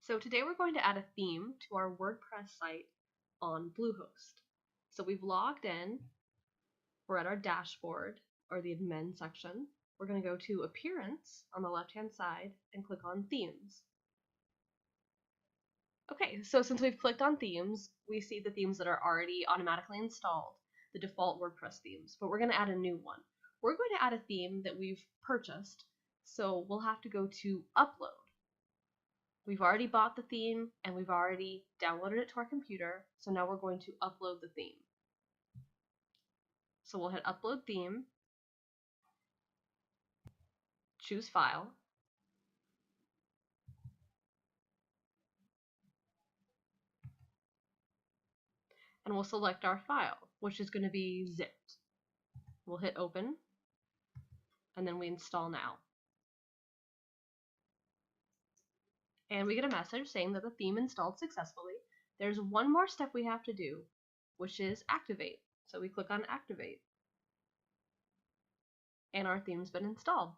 So today we're going to add a theme to our WordPress site on Bluehost. So we've logged in, we're at our dashboard or the admin section. We're going to go to Appearance on the left-hand side and click on Themes. Okay, so since we've clicked on Themes, we see the themes that are already automatically installed, the default WordPress themes, but we're going to add a new one. We're going to add a theme that we've purchased, so we'll have to go to Upload. We've already bought the theme and we've already downloaded it to our computer, so now we're going to upload the theme. So we'll hit Upload Theme, choose File, and we'll select our file, which is going to be zipped. We'll hit Open, and then we install now. And we get a message saying that the theme installed successfully. There's one more step we have to do, which is Activate. So we click on Activate, and our theme's been installed.